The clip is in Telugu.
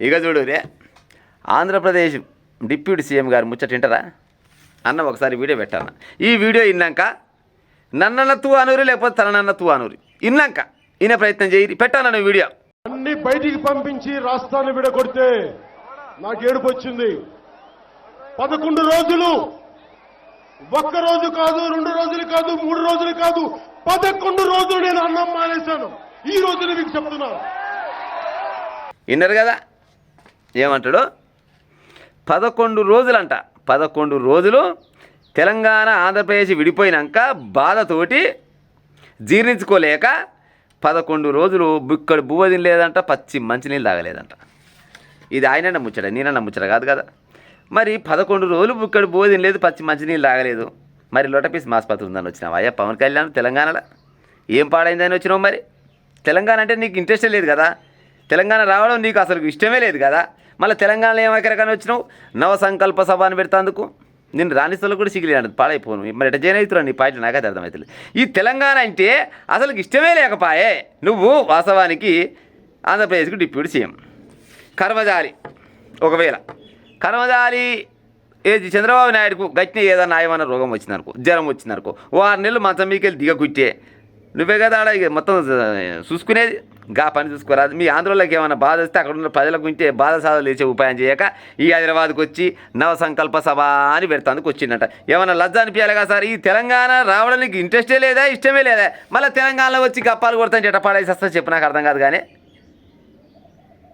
ఇక చూడు రే, ఆంధ్రప్రదేశ్ డిప్యూటీ సీఎం గారు ముచ్చట వింటారా అన్న? ఒకసారి వీడియో పెట్టాను. ఈ వీడియో విన్నాక నన్నన్న తూ అనూరి, లేకపోతే తననన్న తూ అనూరి విన్నాక ఈయన ప్రయత్నం చేయి, పెట్టాను వీడియో. అన్ని బయటికి పంపించి రాష్ట్రాన్ని విడగొడితే నాకు ఏడుపు వచ్చింది. 11 రోజులు, ఒక్క రోజు కాదు, 2 రోజులు కాదు, 3 రోజులు కాదు, 11 రోజులు నేను అన్నం మానేశాను. ఈ రోజున మీకు చెప్తున్నాను. విన్నారు కదా ఏమంటాడు? 11 రోజులంట. 11 రోజులు తెలంగాణ ఆంధ్రప్రదేశ్ విడిపోయినాక బాధతోటి జీర్ణించుకోలేక 11 రోజులు ఇక్కడ బువ్వ తినలేదంట, పచ్చి మంచినీళ్ళు తాగలేదంట. ఇది ఆయన ముచ్చట, నేనన్న ముచ్చట కాదు కదా. మరి 11 రోజులు ఇక్కడ బువ్వ తినలేదు, పచ్చి మంచినీళ్ళు తాగలేదు. మరి లోటపీస్ ఆసుపత్రి ఉందని వచ్చినావు అయ్యా పవన్ కళ్యాణ్? తెలంగాణలో ఏం పాడైందని వచ్చినావు? మరి తెలంగాణ అంటే నీకు ఇంట్రెస్టే లేదు కదా, తెలంగాణ రావడం నీకు అసలు ఇష్టమే లేదు కదా. మళ్ళీ తెలంగాణలో ఏమకరకని వచ్చినావు? నవ సంకల్ప సభ అని పెడతాందుకు నేను రాణిస్తులు కూడా సిగిలి పాడైపోను. మరి ఎట్లా జైన్ అవుతున్నాను నీ పాయింట్లు నాకైతే అర్థమవుతుంది. ఈ తెలంగాణ అంటే అసలు ఇష్టమే లేకపాయే. నువ్వు వాస్తవానికి ఆంధ్రప్రదేశ్కు డిప్యూటీ సీఎం. కర్మజాలి, ఒకవేళ కర్మజాలి ఏది చంద్రబాబు నాయుడుకు గట్టిన ఏదన్నా ఏమన్నా రోగం వచ్చిందనుకో, జ్వరం వచ్చిందనుకో, 6 నెలలు మంచం మీకెళ్ళి దిగకుట్టే నువ్వే కదా ఆడ మొత్తం చూసుకునేది. గా పని చూసుకోరాదు. మీ ఆంధ్రలోకి ఏమైనా బాధ వస్తే అక్కడ ఉన్న ప్రజలకు ఉంటే బాధ సాధలు లేచే ఉపాయం చేయక ఈ హైదరాబాద్కి వచ్చి నవ సంకల్ప సభ అని పెడతాందుకు వచ్చిందట. ఏమైనా లజ్జ అనిపించాలి కదా సార్? ఈ తెలంగాణ రావడానికి ఇంట్రెస్టే లేదా, ఇష్టమే లేదా? మళ్ళీ తెలంగాణలో వచ్చి గప్పాలు కొడతాను చెట్టపాడేసి వస్తా చెప్పు, నాకు అర్థం కాదు కానీ